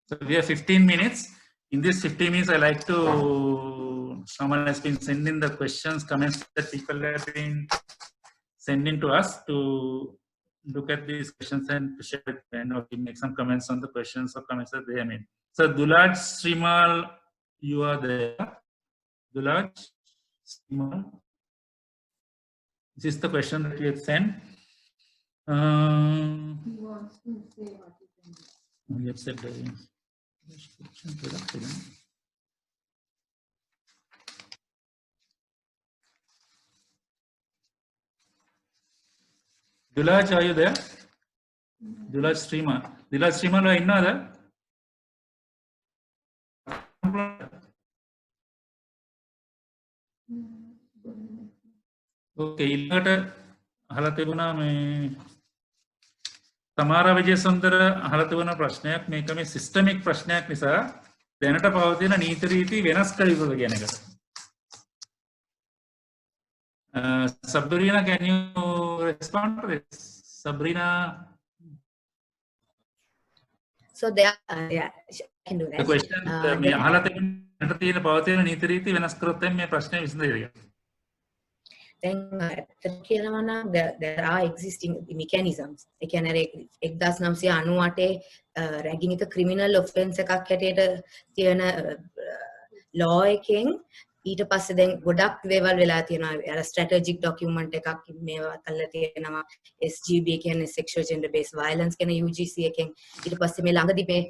So we have 15 minutes. In this 15 minutes, I like to, someone has been sending the questions, comments that people have been sending to us to look at these questions and share it, and make some comments on the questions or comments that they have made. So Dulaj Srimal, you are there. Dulaj Srimal. This is the question that we have sent. He wants to say what he can. We have said Dulaj, are you there? Dulaj Srimal. Dulaj Srimal, are you there? Okay, ඊළඟට අහලා තිබුණා මේ තමාරා විජේසුන්දර අහලා තිබුණ ප්‍රශ්නයක් මේක මේ සිස්ටමික් ප්‍රශ්නයක් නිසා දැනට පවතින නීති රීති වෙනස් කළ යුතුද කියන එක. Sabrina, can you respond to this? Sabrina. So there, yeah, I can do that. The question මේ අහලා තියෙන පවතින නීති රීති වෙනස් කරොත් මේ ප්‍රශ්නේ විසඳෙන්නේ. Then there are existing mechanisms. ඒ කියන්නේ 1998 ragging එක criminal offence එකක් හැටියට තියෙන law එකෙන් ඊට පස්සේ දැන් ගොඩක් දේවල් වෙලා තියෙනවා. අර strategic document එකක් මේවා කරලා තියෙනවා. SGB කියන්නේ sexual gender based violence කියන UGC එකෙන් ඊට පස්සේ මේ ළඟදී මේ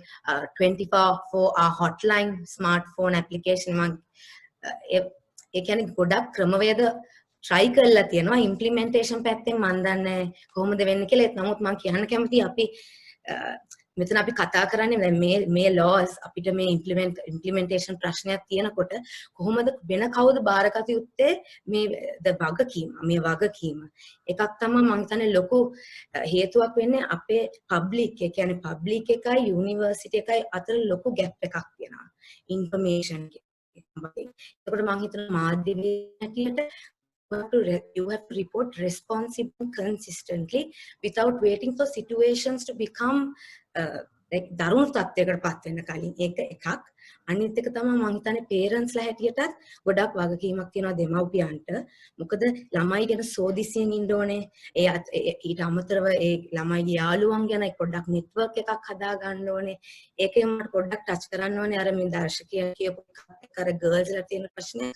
24/4 hotline smartphone application ඒ කියන්නේ ගොඩක් ක්‍රමවේද try කරලා තියෙනවා. implementation පැත්තෙන් මම දන්නේ කොහොමද වෙන්නේ කියලා. ඒත් නමුත් මම කියන්න කැමතියි අපි මෙතන අපි කතා කරන්නේ දැන් මේ laws අපිට මේ implementation ප්‍රශ්නයක් තියෙනකොට කොහොමද වෙන කවුද බාරගත යුත්තේ මේ වගකීම එකක් තමයි මම හිතන්නේ ලොකු හේතුවක් වෙන්නේ අපේ public ඒ කියන්නේ public එකයි university එකයි අතර ලොකු gap එකක් තියෙනවා information එකේ. ඒකට මම හිතනවා මාධ්‍ය හැටියට you have to report responsibly consistently without waiting for situations to become like දරුණු තත්යකට පත් වෙන්න කලින් ඒක එකක්. අනිත් එක තමයි මම හිතන්නේ parents ලා හැටියටත් ගොඩක් වගකීමක් තියෙනවා දෙමව්පියන්ට. මොකද ළමයි ගැන සෝදිසියෙන් ඉන්න ඕනේ. ඊට අමතරව ඒ ළමයිගේ යාළුවන් ගැන පොඩ්ඩක් network එකක් හදා ගන්න ඕනේ. ඒකෙන් මට පොඩ්ඩක් ටච් කරන්න ඕනේ අර මේ දර්ශකයන් කියපු අර girls ලා තියෙන ප්‍රශ්නේ.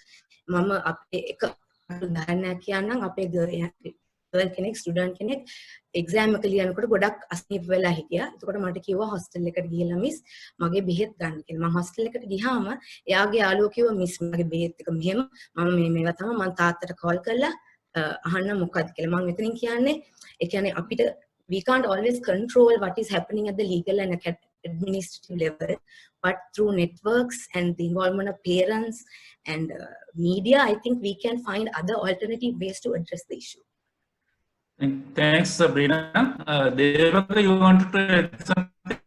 මම අපේ එක උදාහරණයක් කියන්නම්. අපේ girl කෙනෙක් ස්ටුඩන්ට් කෙනෙක් එක්සෑම් එක ලියනකොට ගොඩක් අසනීප වෙලා හිටියා. එතකොට මට කිව්වා හොස්ටල් එකට ගිහලා මිස් මගේ බෙහෙත් ගන්න කියලා. මම හොස්ටල් එකට ගියාම එයාගේ යාළුවා කිව්වා මිස් මගේ බෙහෙත් එක මෙහෙම මම මේවා තමයි මම තාත්තට කෝල් කරලා අහන්න මොකක්ද කියලා. මම මෙතනින් කියන්නේ ඒ කියන්නේ අපිට we can't always control what is happening at the legal and administrative level, but through networks and the involvement of parents and media, I think we can find other alternative ways to address the issue. Thanks, Sabrina. Devaka, you wanted to add something?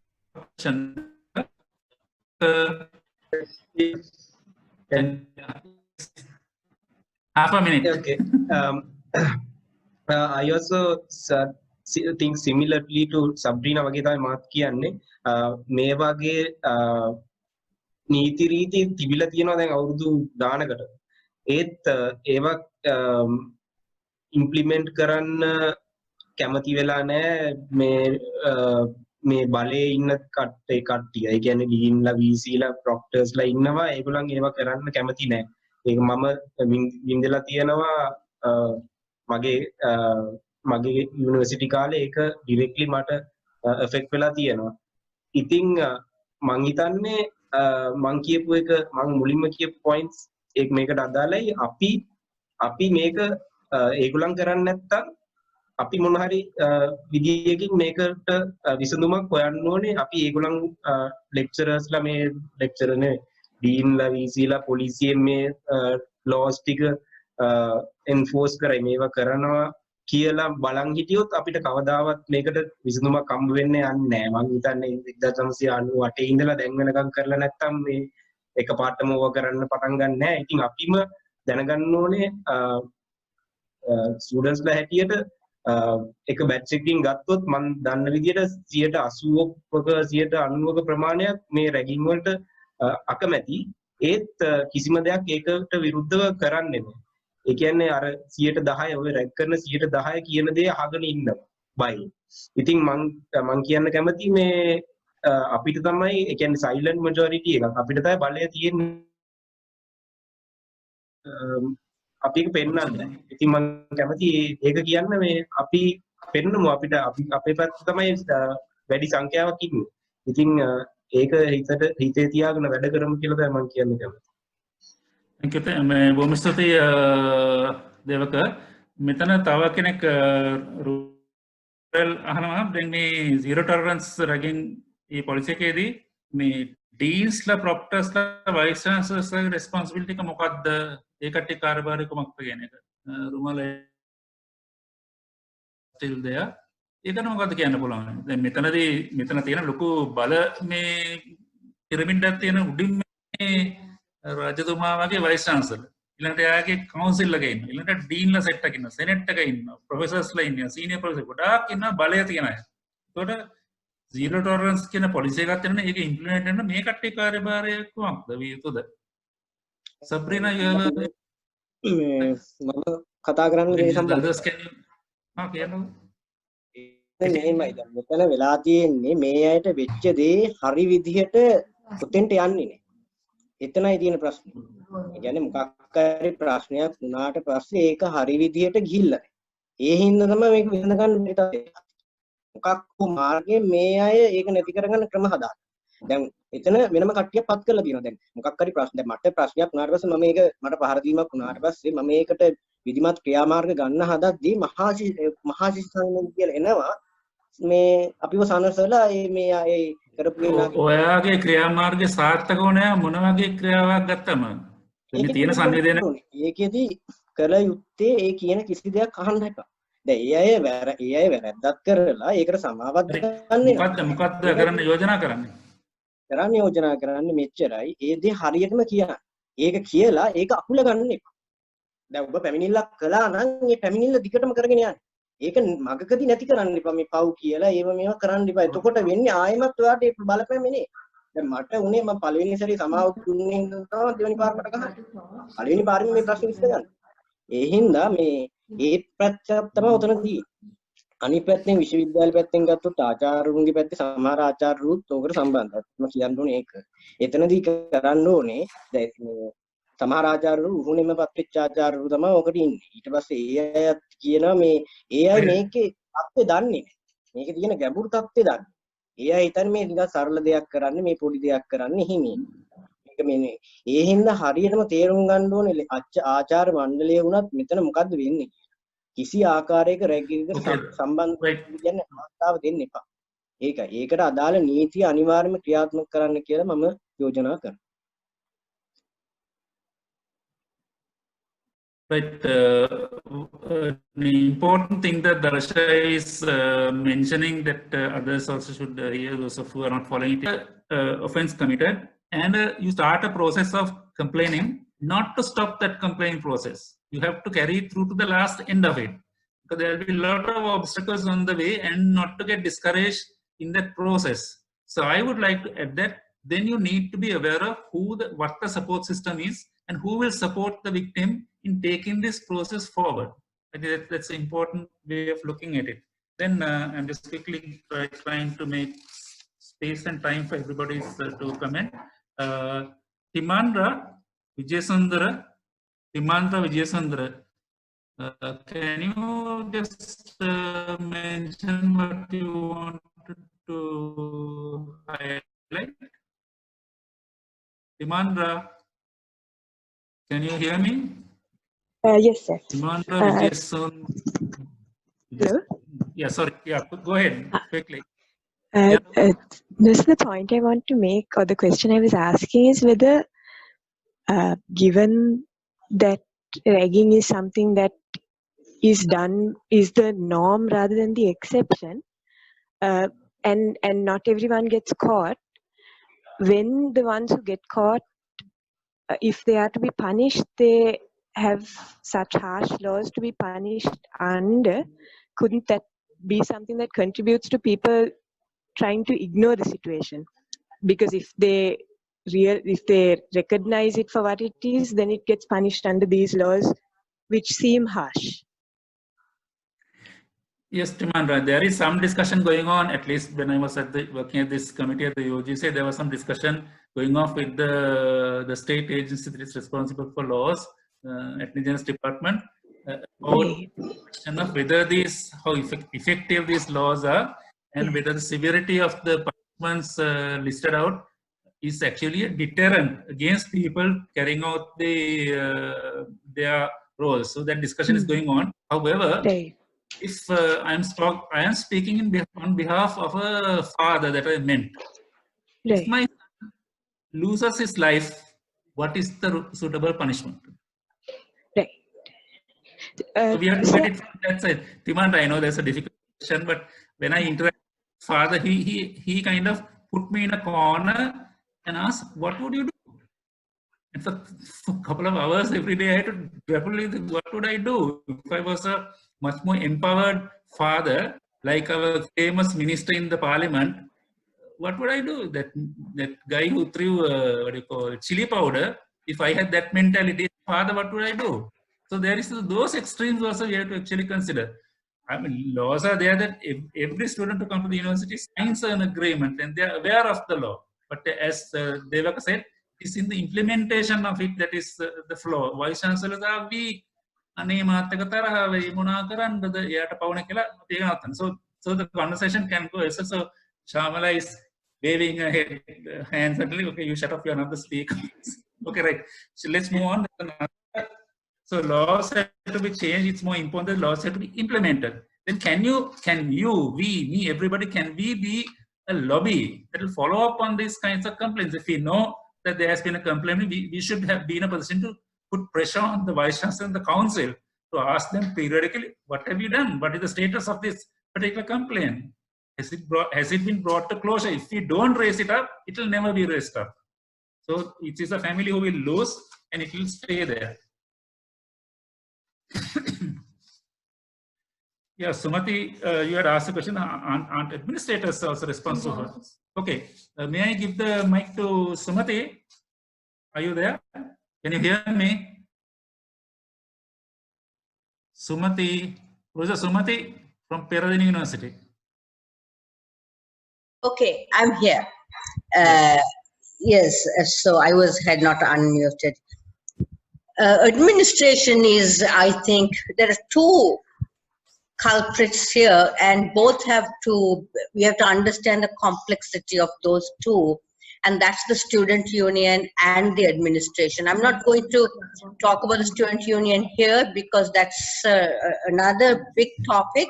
Half a minute. Okay. I also think similarly to Sabrina වගේ තමයි මාත් කියන්නේ මේ වගේ නීති රීති තිබිලා තියෙනවා දැන් අවුරුදු ගානකට. ඒත් ඒවා ඉම්ප්ලිමන්ට් කරන්න කැමති වෙලා නැහැ මේ බලයේ ඉන්න කට්ටිය. ඒ කියන්නේ ඩීන්ලා VCලා ප්‍රොක්ටර්ස්ලා ඉන්නවා. ඒගොල්ලන් ඒවා කරන්න කැමති නැහැ. ඒක මම වින්දලා තියෙනවා මගේ යුනිවර්සිටි කාලේ ඒක ඩිරෙක්ට්ලි මට එෆෙක්ට් වෙලා තියෙනවා. ඉතින් මං හිතන්නේ මං කියපු එක මං මුලින්ම කියපු පොයින්ට්ස් මේකට අදාළයි. අපි මේක ඒගොල්ලන් කරන්නේ නැත්තම් අපි මොන හරි විදියකින් මේකට විසඳුමක් හොයන්න ඕනේ. අපි ඒගොල්ලන් ලෙක්චරර්ස්ලා මේ ලෙක්චරර්නේ ඩීන්ලා VCලා පොලිසියෙන් මේ ලෝස් ටික එන්ෆෝස් කරයි මේවා කරනවා කියලා බලන් හිටියොත් අපිට කවදාවත් මේකට විසඳුමක් හම්බ වෙන්නේ නැහැ. මම හිතන්නේ 1998 ඉඳලා දැන් වෙනකම් කරලා නැත්තම් මේ එකපාරටම ඕවා කරන්න පටන් ගන්න නැහැ. ඉතින් අපිම දැනගන්න ඕනේ ස්ටුඩන්ට්ස්ලා හැටියට එක බැච් එකකින් ගත්තොත් මම දන්න විදිහට 80%ක 90%ක ප්‍රමාණයක් මේ රැගින් වලට අකමැති. ඒත් කිසිම දෙයක් ඒකට විරුද්ධව කරන්නේ නැහැ. ඒ කියන්නේ අර 10% ඔය රැග් කරන 10% කියන දේ අහගෙන ඉන්නවා. බයි. ඉතින් මං කියන්න කැමති මේ අපිට තමයි ඒ කියන්නේ සයිලන්ට් මැජොරිටි එකක් අපිට තමයි බලය තියෙන්නේ. අපි ඒක පෙන්නන්නේ. ඉතින් මම කැමති ඒක කියන්න මේ අපි පෙන්නමු අපිට අපේ පැත්ත තමයි වැඩි සංඛ්‍යාවක් ඉන්නේ. ඉතින් ඒක හිතේ තියාගෙන වැඩ කරමු කියලා තමයි මම කියන්න කැමති. Thank you. බොහොම ස්තුතියි දේවක. මෙතන තව කෙනෙක් රුවල් අහනවා දැන් මේ zero tolerance රැගින් මේ පොලිසි එකේදී මේ ඩීන්ස්ලා ප්‍රොප්ටර්ස්ලා වයිස් චාන්සලර්ස්ලාගේ රෙස්පොන්සිබිලිටි එක මොකක්ද? ඒ කට්ටිය කාර්යභාරය කොහොමද කියන එක. රුමල still there. ඒක නම් මොකක්ද කියන්න පුළුවන්. දැන් මෙතන තියෙන ලොකු බල මේ පිරමිඩ් එකක් තියෙන උඩින් මේ රජතුමා වගේ වයිස් චාන්සලර්. ඊළඟට එයාගේ කවුන්සිල් එකේ ඉන්නවා. ඊළඟට ඩීන්ලා සෙට් එකක් ඉන්නවා. සෙනෙට් එකේ ඉන්නවා. ප්‍රොෆෙසර්ස්ලා ඉන්නවා. සීනියර් ප්‍රොෆෙසර් ගොඩාක් ඉන්නවා බලය තියෙන අය. ඒකට zero tolerance කියන පොලිසි එකක් තියෙනවා. ඒක ඉම්ප්ලිමන්ට් කරන මේ කට්ටිය කාර්යභාරය කොහොමද විය යුතුද? සබ්‍රීනා මම කතා කරන්න මේ සම්බන්ධව මෙහෙමයි දැන් මෙතන වෙලා තියෙන්නේ මේ අයට වෙච්ච දේ හරි විදිහට පුතෙන්ට යන්නේ නැහැ. එතනයි තියෙන ප්‍රශ්නේ. ඒ කියන්නේ මොකක් හරි ප්‍රශ්නයක් වුණාට පස්සේ ඒක හරි විදිහට ගිහිල්ලා නැහැ. ඒ හින්දා තමයි මේක විසඳ ගන්න බැරි. මොකක් හෝ මාර්ගයෙන් මේ අය ඒක නැති කරගන්න ක්‍රම හදාගන්න. දැන් එතන වෙනම කට්ටියක් පත් කරලා තියෙනවා. දැන් මොකක් හරි ප්‍රශ්න දැන් මට ප්‍රශ්නයක් වුණාට පස්සේ මම මේක මට පහර දීමක් වුණාට පස්සේ මම මේකට විධිමත් ක්‍රියාමාර්ග ගන්න හදද්දී මහා ශිෂ්ටාංග කියලා එනවා. මේ අපිව සනසලා මේ අය කරපු ඔයාගේ ක්‍රියාමාර්ගය සාර්ථක වුණා මොන වගේ ක්‍රියාවක් ගත්තම මේ තියෙන සංවේදනය ඒකෙදි කළ යුත්තේ ඒ කියන කිසි දෙයක් අහන්න එපා. දැන් ඒ අය වැරද්දක් කරලා ඒකට සමාවක් ගන්නේ මොකද්ද කරන්න යෝජනා කරන්නේ මෙච්චරයි. ඒ දේ හරියටම කියන්න. ඒක කියලා ඒක අකුල ගන්න එපා. දැන් ඔබ පැමිණිල්ලක් කළා නම් ඒ පැමිණිල්ල දිගටම කරගෙන යන්න. ඒක මගකදී නැති කරන්න එපා මේ පව් කියලා මේවා කරන්න එපා. එතකොට වෙන්නේ ආයෙමත් ඔයාලට ඒක බලපෑමනේ. දැන් මට උනේ මම පළවෙනි සැරේ සමාව දුන්නේ තමයි දෙවෙනි පාරකට ගහන්නේ. පළවෙනි පාරෙම මේ ප්‍රශ්නේ විසඳගන්න. ඒ හින්දා මේ ඒ ප්‍රත්‍යක්ෂ තමයි උතනදී. අනිත් පැත්තෙන් විශ්වවිද්‍යාල පැත්තෙන් ගත්තොත් ආචාර්යවරුන්ගේ පැත්තේ සමහර ආචාර්යවරුත් ඕකට සම්බන්ධයි. මම කියන්න ඕනේ ඒක. එතනදී කරන්න ඕනේ දැන් සමහර ආචාර්යවරු රුහුණෙම පත්වෙච්ච ආචාර්යවරු තමයි ඔකට ඉන්නේ. ඊට පස්සේ ඒ අයත් කියනවා මේ ඒ අය මේකේ தත්ත්වය දන්නේ නැහැ. මේකේ තියෙන ගැඹුරු தත්ත්වය දන්නේ. ඒ අය හිතන්නේ මේ නිකන් සරල දෙයක් කරන්නේ මේ පොඩි දෙයක් කරන්නේ හිමි. මේක මේ ඒ හින්දා හරියටම තේරුම් ගන්න ඕනේ ආචාර්ය මණ්ඩලය වුණත් මෙතන මොකද්ද වෙන්නේ කියලා. කිසි ආකාරයක රැගින්කට සම්බන්ධ කියන්නේ අවස්ථාව දෙන්න එපා. ඒකයි. ඒකට අදාළ නීතිය අනිවාර්යයෙන්ම ක්‍රියාත්මක කරන්න කියලා මම යෝජනා කරනවා. Right. The important thing that Darsha is mentioning that others also should hear, those of who are not following it, offense committed, and you start a process of complaining, not to stop that complaining process. You have to carry it through to the last end of it, because there will be a lot of obstacles on the way, and not to get discouraged in that process. So I would like to add that then you need to be aware of what the support system is and who will support the victim in taking this process forward. I think that's an important way of looking at it. Then I'm just quickly trying to make space and time for everybody to comment. Timandra Vijayasundara, can you just mention what you wanted to highlight? Timandra, can you hear me? Yes, sir. Timandra hello? Yeah, sorry. Yeah, go ahead quickly. This is the point I want to make, or the question I was asking is whether, given that ragging is something that is the norm rather than the exception, and not everyone gets caught, when the ones who get caught, if they are to be punished, they have such harsh laws to be punished under couldn't that be something that contributes to people trying to ignore the situation? Because if they recognize it for what it is, then it gets punished under these laws, which seem harsh. Yes, Timandra, there is some discussion going on, at least when I was working at this committee at the UGC, there was some discussion going on with the state agency that is responsible for laws, Intelligence Department, about the question of whether how effective these laws are, and whether the severity of the punishments listed out is actually a deterrent against people carrying out their roles. So that discussion is going on. However, if I am speaking on behalf of a father that I meant. If my son loses his life, what is the suitable punishment? Right. So we have to get it from that side. Timandra, I know there's a difficult question, but when I interact with father, he kind of put me in a corner and asked, what would you do? And for a couple of hours every day, I had to grapple with what would I do if I was a much more empowered father, like our famous minister in the parliament. What would I do? That guy who threw chili powder. If I had that mentality, father, what would I do? So there is those extremes also we have to actually consider. I mean, laws are there that every student who comes to the university signs an agreement and they are aware of the law. But as Devaka said, it's in the implementation of it that is the flaw. Vice chancellors are weak. So the conversation can go. So Shamala is waving her hands suddenly. Okay, you shut up. You're not the speaker. Okay, right. So let's move on. So laws have to be changed. It's more important that laws have to be implemented. Then everybody, can we be a lobby that will follow up on these kinds of complaints? If we know that there has been a complaint, we should have been in a position to put pressure on the Vice Chancellor and the Council to ask them periodically, what have you done? What is the status of this particular complaint? Has it been brought to closure? If we don't raise it up, it will never be raised up. So it is a family who will lose and it will stay there. Yeah, Sumati, you had asked a question. Aren't administrators also responsible for this? Okay, may I give the mic to Sumati? Are you there? Can you hear me? Sumati, Professor Sumati from Peradeniya University. Okay, I'm here. Yes, so I had not unmuted. Administration is, I think, there are two culprits here, and we have to understand the complexity of those two, and that's the student union and the administration. I'm not going to talk about the student union here because that's another big topic.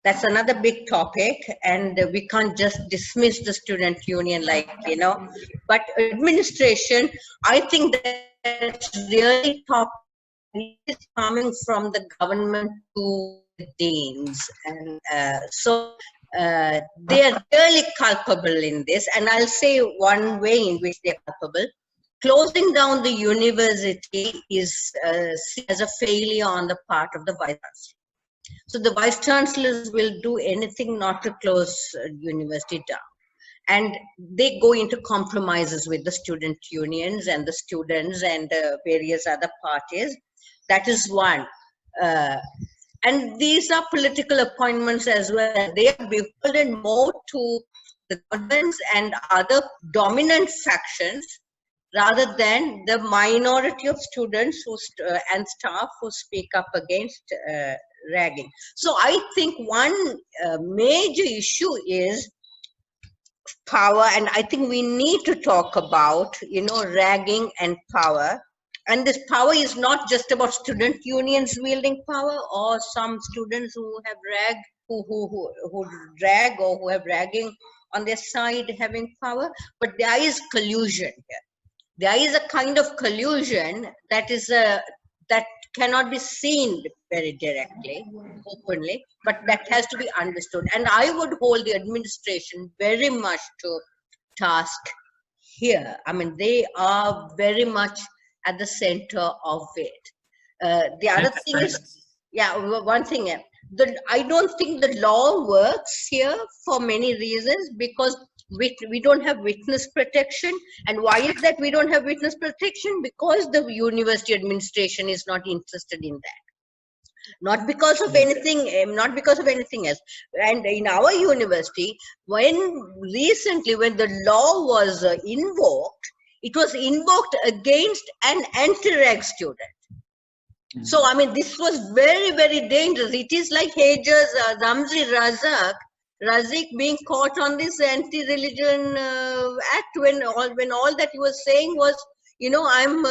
That's another big topic, and we can't just dismiss the student union but administration, I think that's really is coming from the government to the deans, and they are really culpable in this. And I'll say one way in which they're culpable. Closing down the university is seen as a failure on the part of the vice chancellor. So the vice chancellors will do anything not to close university down. And they go into compromises with the student unions and the students and various other parties. That is one. And these are political appointments as well. They are beholden more to the governments and other dominant factions rather than the minority of students and staff who speak up against ragging. So I think one major issue is power, and I think we need to talk about, ragging and power. And this power is not just about student unions wielding power or some students who have who drag or who have ragging on their side having power, but there is collusion here. There is a kind of collusion that cannot be seen very directly, openly, but that has to be understood. And I would hold the administration very much to task here. I mean, they are very much at the center of it. The other thing is, Yeah, one thing. I don't think the law works here for many reasons, because we don't have witness protection. And why is that we don't have witness protection? Because the university administration is not interested in that. Not because of anything, not because of anything else. And in our university, when the law was invoked, it was invoked against an anti-rag student. So, I mean, this was very, very dangerous. It is like Hager's Ramzi Razik being caught on this anti-religion act when all that he was saying was, you know, I'm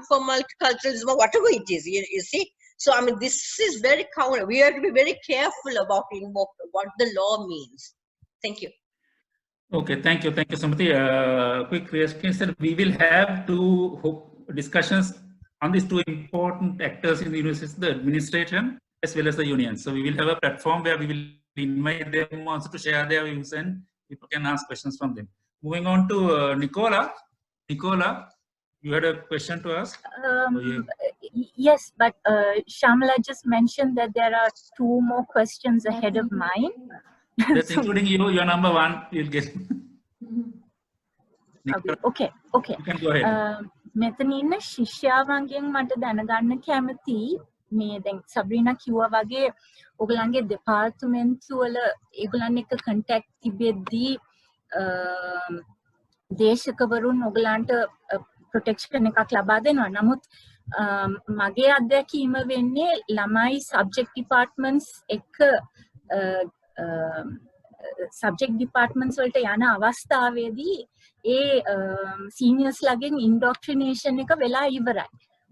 for multiculturalism, whatever it is, you see. So, I mean, this is very counter. We have to be very careful about what the law means. Thank you. Okay, thank you, Sumati. Quick reaction: we will have two discussions on these two important actors in the university, the administration as well as the union. So we will have a platform where we will invite them also to share their views and people can ask questions from them. Moving on to Nicola. Nicola, you had a question to ask? Yes, but Shamala just mentioned that there are two more questions ahead of mine. That's including you, you're number one, you'll get. Okay. You can go ahead. මෙතන ඉන්න ශිෂ්‍යාවන්ගෙන් මට දැනගන්න කැමති මේ දැන් සබ්‍රීනා කිව්වා වගේ ඔයගලන්ගේ දෙපාර්තමේන්තු වල ඒගොල්ලන් එක්ක කන්ටැක්ට් තිබෙද්දී දේශකවරුන් ඔයගලන්ට ප්‍රොටෙක්ෂන් එකක් ලබා දෙනවා. නමුත් මගේ අත්දැකීම වෙන්නේ ළමයි සබ්ජෙක්ට් ඩිපාර්ට්මන්ට්ස් එක්ක සබ්ජෙක්ට් ඩිපාර්ට්මන්ට්ස් වලට යන අවස්ථාවේදී ඒ සීනියර්ස් ලගෙන් ඉන්ඩොක්ට්‍රිනේෂන් එක වෙලා ඉවරයි.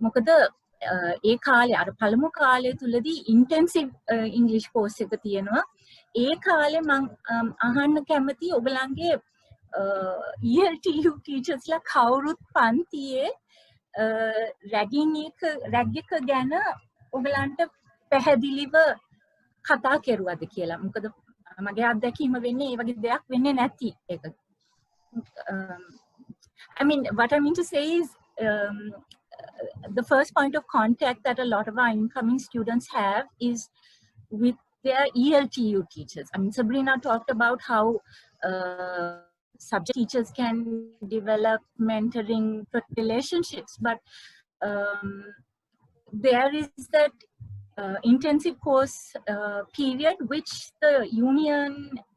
මොකද ඒ කාලේ අර පළමු කාලය තුලදී ඉන්ටෙන්සිව් ඉංග්‍රීසි කෝස් එක තියෙනවා. ඒ කාලේ මම අහන්න කැමති ඔයගලන්ගේ ELTU ටීචර්ස්ලා කවුරුත් පන්තියේ රැග් එක ගැන ඔයගලන්ට පැහැදිලිව කතා කරුවද කියලා. මොකද මගේ අත්දැකීම වෙන්නේ ඒ වගේ දෙයක් වෙන්නේ නැති එක. I mean, what I mean to say is the first point of contact that a lot of our incoming students have is with their ELTU teachers. I mean, Sabreena talked about how subject teachers can develop mentoring relationships, but there is that intensive course period which the union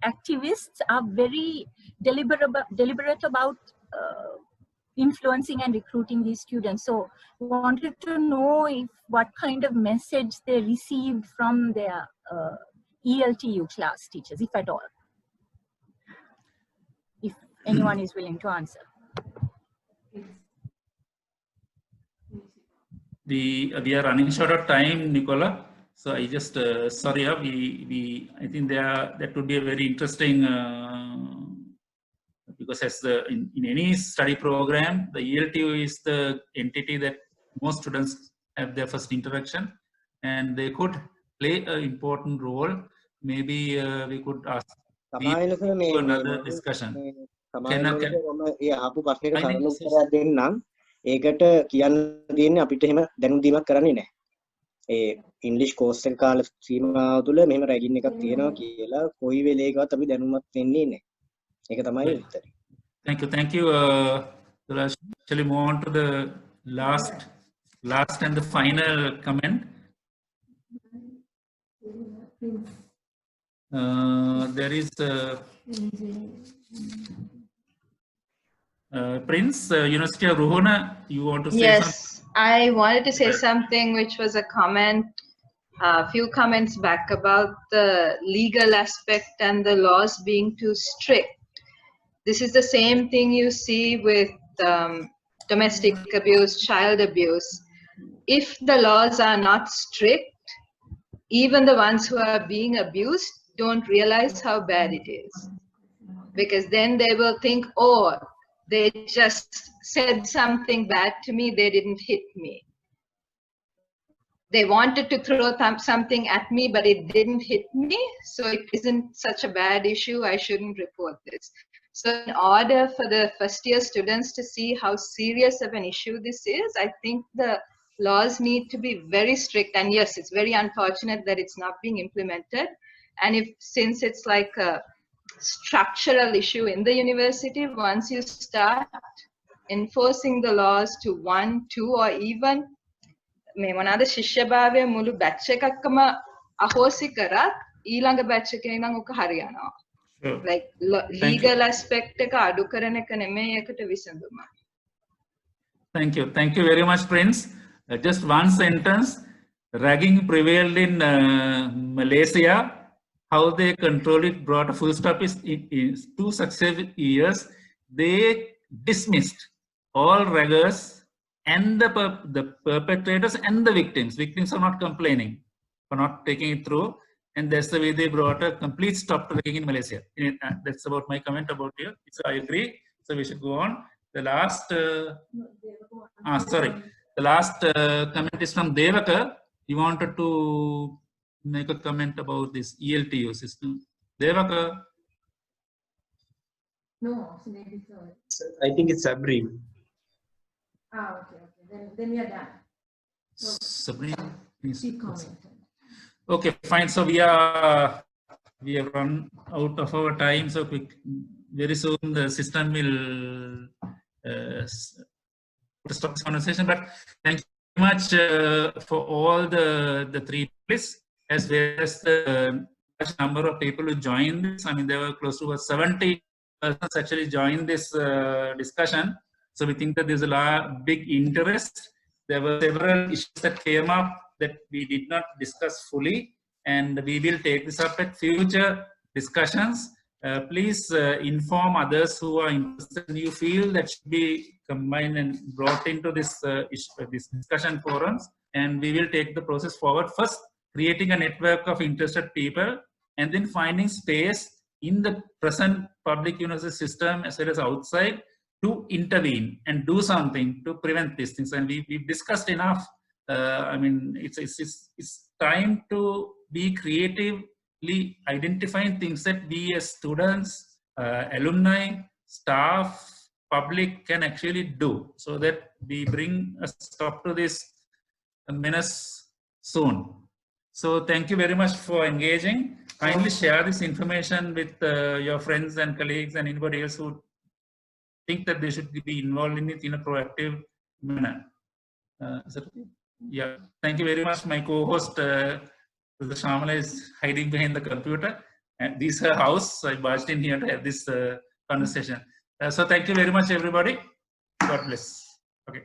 activists are very deliberate about influencing and recruiting these students. So wanted to know if what kind of message they received from their ELTU class teachers, if at all. If anyone is willing to answer. We are running short of time, Nicola. So I just sorry, I think that would be a very interesting because as in any study program, the ELTU is the entity that most students have their first interaction, and they could play an important role. Maybe we could ask another discussion. ඒකට කියන්න තියෙන්නේ අපිට එහෙම දැනුම් දීමක් කරන්නේ නැහැ. ඒ ඉංග්‍රීසි කෝස් එක කාල සීමාව තුළ මෙහෙම රැගින් එකක් තියෙනවා කියලා කොයි වෙලේකවත් අපි දැනුමක් දෙන්නේ නැහැ. ඒක තමයි උත්තරේ. Thank you. Let's actually move on to the last and the final comment. There is Prince, University of Ruhuna, you want to say something? Yes, I wanted to say something which was a comment, a few comments back about the legal aspect and the laws being too strict. This is the same thing you see with domestic abuse, child abuse. If the laws are not strict, even the ones who are being abused don't realize how bad it is. Because then they will think, oh, they just said something bad to me, they didn't hit me. They wanted to throw something at me, but it didn't hit me, so it isn't such a bad issue, I shouldn't report this. So in order for the first year students to see how serious of an issue this is, I think the laws need to be very strict. And yes, it's very unfortunate that it's not being implemented. And since it's like a structural issue in the university, once you start enforcing the laws to 1, 2, or even මේ මොනවාද ශිෂ්‍යභාවය මුළු batch එකක්ම අහෝසි කරත් ඊළඟ batch එකේ නම් ඔක හරියනවා. Like legal aspect එක අඩු කරන එක නෙමෙයි ඒකට විසඳුම. Thank you very much, Prince. Just one sentence. Ragging prevailed in Malaysia. How they control it, brought a full stop is 2 successive years. They dismissed all raggers and the perpetrators and the victims. Victims are not complaining for not taking it through. And that's the way they brought a complete stop to ragging in Malaysia. That's about my comment about you. So I agree. So we should go on. The last, the last comment is from Devaka. He wanted to make a comment about this ELTO system. Devaka? No, maybe so. I think it's Sabreena. Okay. Then we are done. So, Sabreena, please comment. Okay, fine. So we have run out of our time. So very soon the system will stop this conversation. But thank you very much for all the 3 panelists, as well as the large number of people who joined this. I mean, there were close to 70 persons actually joined this discussion. So we think that there's a big interest. There were several issues that came up that we did not discuss fully, and we will take this up at future discussions. Please inform others who are interested and you feel that should be combined and brought into this, this discussion forums, and we will take the process forward. First, creating a network of interested people, and then finding space in the present public university system as well as outside to intervene and do something to prevent these things. And we've discussed enough. I mean, it's time to be creatively identifying things that we as students, alumni, staff, public can actually do, so that we bring a stop to this menace soon. So thank you very much for engaging. Kindly share this information with your friends and colleagues and anybody else who think that they should be involved in it in a proactive manner. Yeah, thank you very much. My co-host, Shamala, is hiding behind the computer. And this is her house, so I barged in here to have this conversation. So thank you very much, everybody. God bless. Okay.